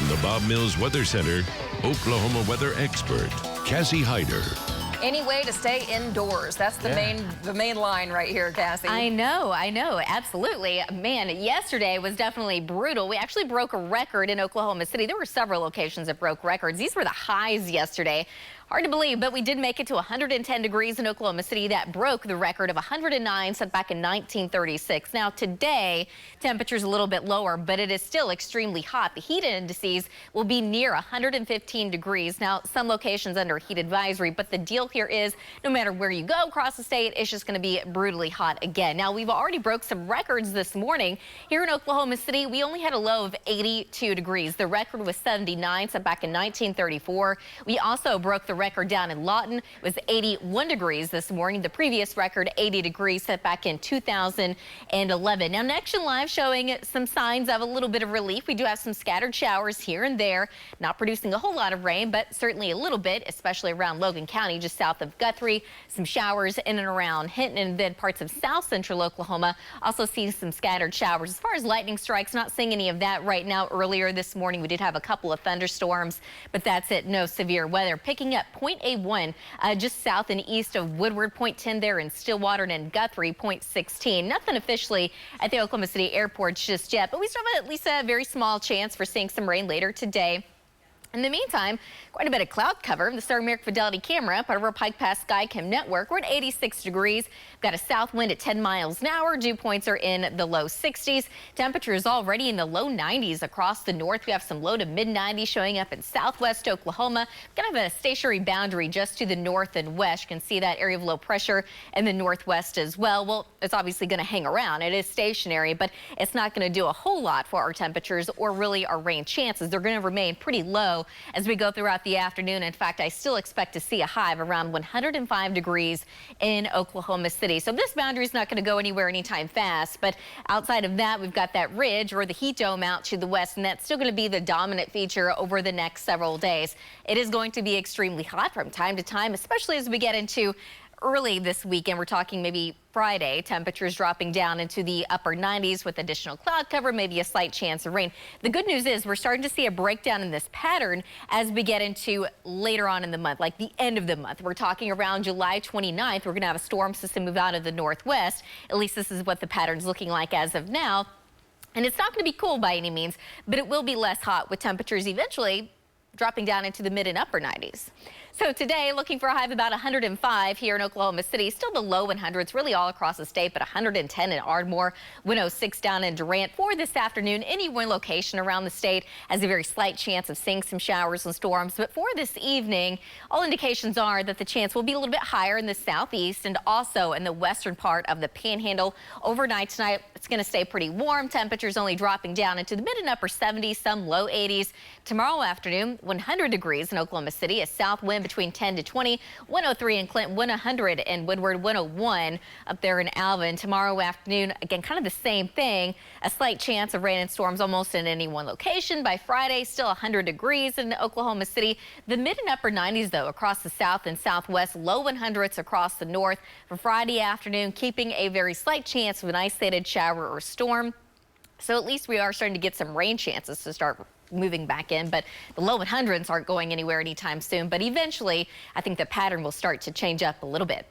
From the Bob Mills Weather Center, Oklahoma weather expert, Cassie Heiter. Any way to stay indoors. That's the main line right here, Cassie. I know, absolutely. Man, yesterday was definitely brutal. We actually broke a record in Oklahoma City. There were several locations that broke records. These were the highs yesterday. Hard to believe, but we did make it to 110 degrees in Oklahoma City. That broke the record of 109 set back in 1936. Now today, temperature's a little bit lower, but it is still extremely hot. The heat indices will be near 115 degrees. Now, some locations under heat advisory, but the deal here is no matter where you go across the state, it's just going to be brutally hot again. Now, we've already broke some records this morning. Here in Oklahoma City, we only had a low of 82 degrees. The record was 79 set back in 1934. We also broke the record down in Lawton. It was 81 degrees this morning. The previous record, 80 degrees, set back in 2011. Now, Action Live showing some signs of a little bit of relief. We do have some scattered showers here and there, not producing a whole lot of rain, but certainly a little bit, especially around Logan County, just south of Guthrie. Some showers in and around Hinton and then parts of south central Oklahoma. Also seeing some scattered showers. As far as lightning strikes, not seeing any of that right now. Earlier this morning, we did have a couple of thunderstorms, but that's it. No severe weather. Picking up 0.81 just south and east of Woodward, 0.10 there in Stillwater, and in Guthrie, 0.16. Nothing officially at the Oklahoma City airport just yet, but we still have at least a very small chance for seeing some rain later today. In the meantime, quite a bit of cloud cover. The Star American Fidelity camera, part of our Pike Pass Skycam network. We're at 86 degrees. We've got a south wind at 10 miles an hour. Dew points are in the low 60s. Temperature is already in the low 90s across the north. We have some low to mid 90s showing up in southwest Oklahoma. We're going to have a stationary boundary just to the north and west. You can see that area of low pressure in the northwest as well. Well, it's obviously going to hang around. It is stationary, but it's not going to do a whole lot for our temperatures or really our rain chances. They're going to remain pretty low as we go throughout the afternoon. In fact, I still expect to see a high of around 105 degrees in Oklahoma City. So this boundary is not going to go anywhere anytime fast. But outside of that, we've got that ridge or the heat dome out to the west, and that's still going to be the dominant feature over the next several days. It is going to be extremely hot from time to time, especially as we get into early this weekend. We're talking maybe Friday, temperatures dropping down into the upper 90s with additional cloud cover, maybe a slight chance of rain. The good news is we're starting to see a breakdown in this pattern as we get into later on in the month, like the end of the month. We're talking around July 29th. We're going to have a storm system move out of the northwest. At least this is what the pattern's looking like as of now. And it's not going to be cool by any means, but it will be less hot with temperatures eventually dropping down into the mid and upper 90s. So today, looking for a high of about 105 here in Oklahoma City. Still the low 100s really all across the state, but 110 in Ardmore, 106 down in Durant. For this afternoon, any one location around the state has a very slight chance of seeing some showers and storms. But for this evening, all indications are that the chance will be a little bit higher in the southeast and also in the western part of the Panhandle. Overnight tonight, it's going to stay pretty warm. Temperatures only dropping down into the mid and upper 70s, some low 80s. Tomorrow afternoon, 100 degrees in Oklahoma City, a south wind between 10 to 20, 103 in Clinton, 100 in Woodward, 101 up there in Alvin. Tomorrow afternoon, again, kind of the same thing. A slight chance of rain and storms almost in any one location. By Friday, still 100 degrees in Oklahoma City. The mid and upper 90s, though, across the south and southwest, low 100s across the north. For Friday afternoon, keeping a very slight chance of an isolated shower or storm. So at least we are starting to get some rain chances to start moving back in, but the low 100s aren't going anywhere anytime soon. But eventually, I think the pattern will start to change up a little bit.